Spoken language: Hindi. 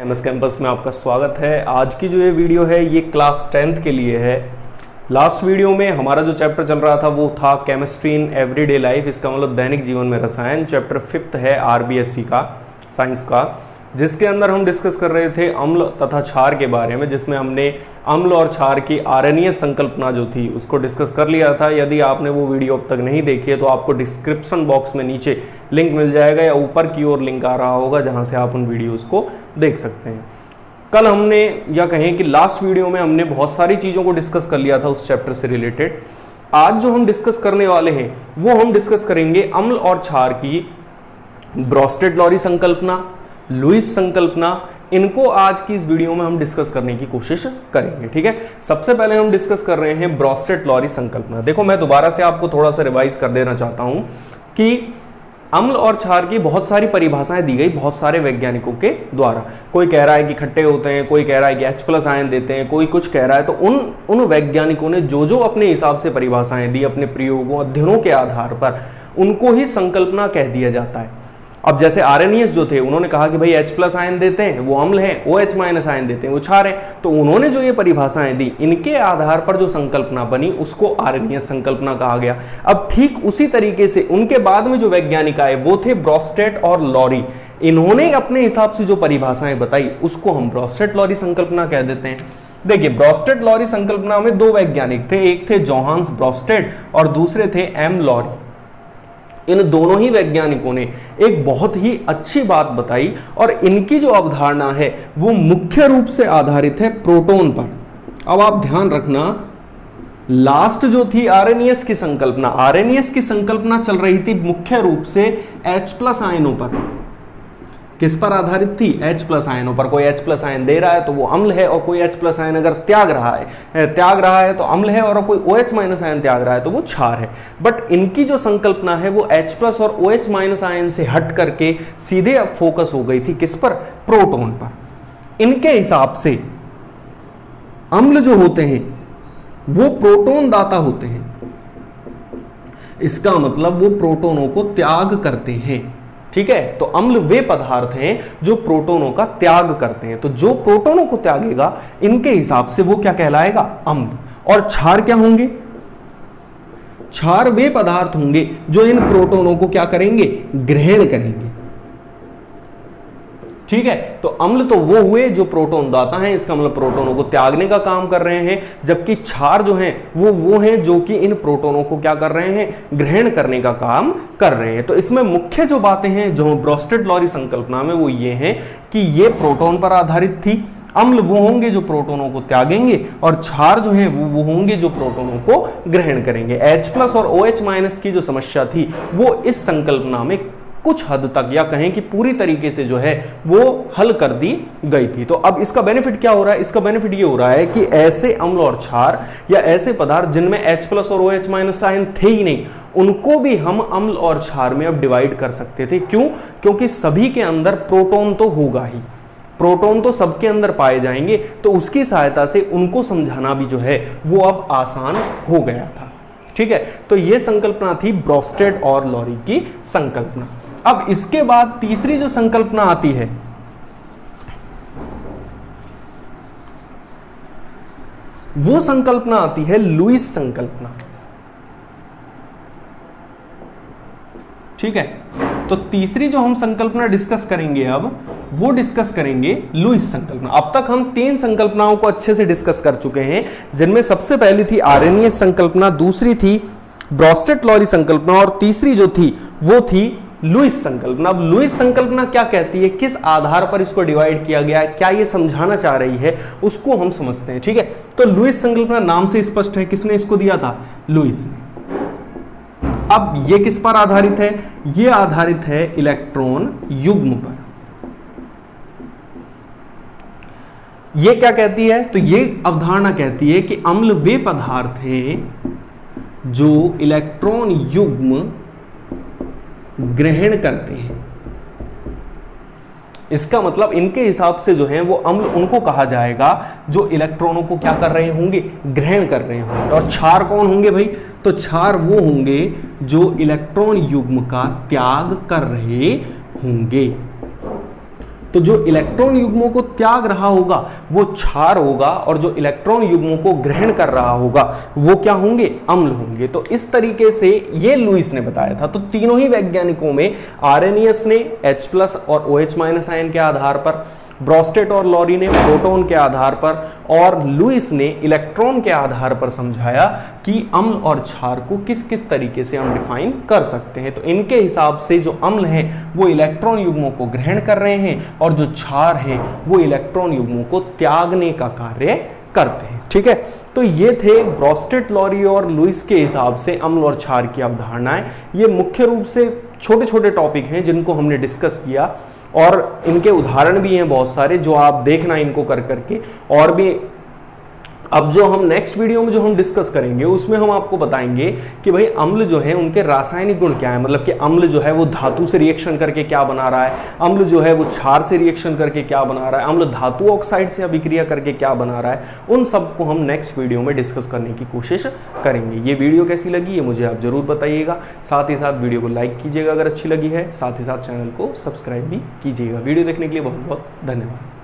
एमएस कैंपस में आपका स्वागत है। आज की जो ये वीडियो है ये क्लास 10th के लिए है। लास्ट वीडियो में हमारा जो चैप्टर चल रहा था वो था केमिस्ट्री इन एवरीडे लाइफ, इसका मतलब दैनिक जीवन में रसायन। चैप्टर 5th है आरबीएससी का, साइंस का, जिसके अंदर हम डिस्कस कर रहे थे अम्ल तथा क्षार के बारे में, जिसमें हमने अम्ल और क्षार की आरएनए संकल्पना जो थी उसको डिस्कस कर लिया था। यदि आपने वो वीडियो अब तक नहीं देखी है तो आपको डिस्क्रिप्शन बॉक्स में नीचे लिंक मिल जाएगा या ऊपर की ओर लिंक आ रहा होगा जहां से आप उन वीडियोस को देख सकते हैं। कल हमने, या कहें कि लास्ट वीडियो में हमने बहुत सारी चीज़ों को डिस्कस कर लिया था उस चैप्टर से रिलेटेड। आज जो हम डिस्कस करने वाले हैं वो हम डिस्कस करेंगे अम्ल और क्षार की ब्रोस्टेड-लॉरी संकल्पना, लुईस संकल्पना। इनको आज की इस वीडियो में हम डिस्कस करने की कोशिश करेंगे। ठीक है, सबसे पहले हम डिस्कस कर रहे हैं ब्रोस्टेड-लॉरी संकल्पना। देखो, मैं दोबारा से आपको थोड़ा सा रिवाइज कर देना चाहता हूं कि अम्ल और क्षार की बहुत सारी परिभाषाएं दी गई बहुत सारे वैज्ञानिकों के द्वारा। कोई कह रहा है कि खट्टे होते हैं, कोई कह रहा है कि H+ आयन देते हैं, कोई कुछ कह रहा है। तो उन वैज्ञानिकों ने जो जो अपने हिसाब से परिभाषाएं दी, अपने प्रयोगों अध्ययनों के आधार पर, उनको ही संकल्पना कह दिया जाता है। अब जैसे आरएनएस जो थे, उन्होंने कहा कि भाई H+ आयन देते हैं वो अम्ल है, OH- आयन देते हैं वो क्षार है। तो उन्होंने जो ये परिभाषाएं दी, इनके आधार पर जो संकल्पना बनी उसको आरएनएस संकल्पना कहा गया। अब ठीक उसी तरीके से उनके बाद में जो वैज्ञानिक आए वो थे ब्रोस्टेड और लॉरी। इन्होंने अपने हिसाब से जो परिभाषाएं बताई उसको हम ब्रोस्टेड-लॉरी संकल्पना कह देते हैं। देखिए, ब्रोस्टेड-लॉरी संकल्पना में दो वैज्ञानिक थे, एक थे जोहान्स ब्रोस्टेड और दूसरे थे एम लॉरी। इन दोनों ही वैज्ञानिकों ने एक बहुत ही अच्छी बात बताई और इनकी जो अवधारणा है वो मुख्य रूप से आधारित है प्रोटॉन पर। अब आप ध्यान रखना, लास्ट जो थी आरएनएस की संकल्पना, आरएनएस की संकल्पना चल रही थी मुख्य रूप से H+ आयनों पर। किस पर आधारित थी? H+ आयनों पर। कोई H+ आयन दे रहा है तो वो अम्ल है, और कोई H+ आयन अगर त्याग रहा है तो अम्ल है, और कोई OH- आयन त्याग रहा है तो वो क्षार है। बट इनकी जो संकल्पना है वो H+ और OH- आयन से हट करके सीधे अब फोकस हो गई थी किस पर? प्रोटॉन पर। इनके हिसाब से अम्ल जो होते हैं वो प्रोटॉन दाता होते हैं। इसका मतलब वो प्रोटॉनों को त्याग करते हैं। ठीक है, तो अम्ल वे पदार्थ हैं जो प्रोटॉनों का त्याग करते हैं। तो जो प्रोटॉनों को त्यागेगा इनके हिसाब से वो क्या कहलाएगा? अम्ल। और क्षार क्या होंगे? क्षार वे पदार्थ होंगे जो इन प्रोटॉनों को क्या करेंगे? ग्रहण करेंगे। ठीक है, तो अम्ल तो वो हुए जो प्रोटॉन दाता हैं, इसका मतलब प्रोटॉनों को त्यागने का काम कर रहे हैं, जबकि क्षार जो हैं वो हैं जो कि इन प्रोटॉनों को क्या कर रहे हैं? ग्रहण करने का काम कर रहे हैं। तो इसमें मुख्य जो बातें हैं जो ब्रोस्टेड-लॉरी संकल्पना में वो ये हैं कि ये प्रोटॉन पर आधारित थी। अम्ल वो होंगे जो प्रोटॉनों को त्यागेंगे, और क्षार जो हैं वो होंगे जो प्रोटॉनों को ग्रहण करेंगे। H+ और OH- की जो समस्या थी वो इस संकल्पना में कुछ हद तक, या कहें कि पूरी तरीके से जो है वो हल कर दी गई थी। तो अब इसका बेनिफिट क्या हो रहा है? इसका बेनिफिट ये हो रहा है कि ऐसे अम्ल और क्षार या ऐसे पदार्थ जिनमें H+ और OH- आयन थे ही नहीं, उनको भी हम अम्ल और क्षार में अब डिवाइड कर सकते थे। क्यों? क्योंकि सभी के अंदर प्रोटॉन तो होगा ही, प्रोटॉन तो सबके अंदर पाए जाएंगे, तो उसकी सहायता से उनको समझाना भी जो है वो अब आसान हो गया था। ठीक है, तो ये संकल्पना थी ब्रोस्टेड और लॉरी की संकल्पना। अब इसके बाद तीसरी जो संकल्पना आती है वो संकल्पना आती है लुईस संकल्पना। ठीक है, तो तीसरी जो हम संकल्पना डिस्कस करेंगे अब वो डिस्कस करेंगे लुईस संकल्पना। अब तक हम 3 संकल्पनाओं को अच्छे से डिस्कस कर चुके हैं, जिनमें सबसे पहली थी आरएनएस संकल्पना, दूसरी थी ब्रोस्टेड-लॉरी संकल्पना, और तीसरी जो थी वो थी लुईस संकल्पना। अब लुईस संकल्पना क्या कहती है, किस आधार पर इसको डिवाइड किया गया है, क्या ये समझाना चाह रही है, उसको हम समझते हैं। ठीक है, तो लुईस संकल्पना नाम से स्पष्ट है, किसने इसको दिया था? लुईस ने। अब ये किस पर आधारित है? ये आधारित है इलेक्ट्रॉन युग्म पर। ये क्या कहती है? तो ये अवधारणा कहती है कि अम्ल वे पदार्थ हैं जो इलेक्ट्रॉन युग्म ग्रहण करते हैं। इसका मतलब इनके हिसाब से जो है वो अम्ल उनको कहा जाएगा जो इलेक्ट्रॉनों को क्या कर रहे होंगे? ग्रहण कर रहे होंगे। और क्षार कौन होंगे भाई? तो क्षार वो होंगे जो इलेक्ट्रॉन युग्म का त्याग कर रहे होंगे। तो जो इलेक्ट्रॉन युग्मों को त्याग रहा होगा वो क्षार होगा, और जो इलेक्ट्रॉन युग्मों को ग्रहण कर रहा होगा वो क्या होंगे, अम्ल होंगे। तो इस तरीके से ये लुईस ने बताया था। तो तीनों ही वैज्ञानिकों में, आर्रेनियस ने H+ और OH- आयन के आधार पर, ब्रोस्टेट और लॉरी ने प्रोटॉन के आधार पर, और लुईस ने इलेक्ट्रॉन के आधार पर समझाया कि अम्ल और क्षार को किस किस तरीके से हम डिफाइन कर सकते हैं। तो इनके हिसाब से जो अम्ल हैं वो इलेक्ट्रॉन युग्मों को ग्रहण कर रहे हैं, और जो क्षार हैं वो इलेक्ट्रॉन युग्मों को त्यागने का कार्य करते हैं। ठीक है, तो ये थे ब्रोस्टेट, लॉरी और लुईस के हिसाब से अम्ल और क्षार की अवधारणाएं। ये मुख्य रूप से छोटे छोटे टॉपिक हैं जिनको हमने डिस्कस किया, और इनके उदाहरण भी हैं बहुत सारे जो आप देखना इनको कर करके। और भी अब जो हम नेक्स्ट वीडियो में जो हम डिस्कस करेंगे उसमें हम आपको बताएंगे कि भाई अम्ल जो है उनके रासायनिक गुण क्या है, मतलब कि अम्ल जो है वो धातु से रिएक्शन करके क्या बना रहा है, अम्ल जो है वो क्षार से रिएक्शन करके क्या बना रहा है, अम्ल धातु ऑक्साइड से अभिक्रिया करके क्या बना रहा है। उन सबको हम नेक्स्ट वीडियो में डिस्कस करने की कोशिश करेंगे। ये वीडियो कैसी लगी ये मुझे आप जरूर बताइएगा। साथ ही साथ वीडियो को लाइक कीजिएगा अगर अच्छी लगी है, साथ ही साथ चैनल को सब्सक्राइब भी कीजिएगा। वीडियो देखने के लिए बहुत बहुत धन्यवाद।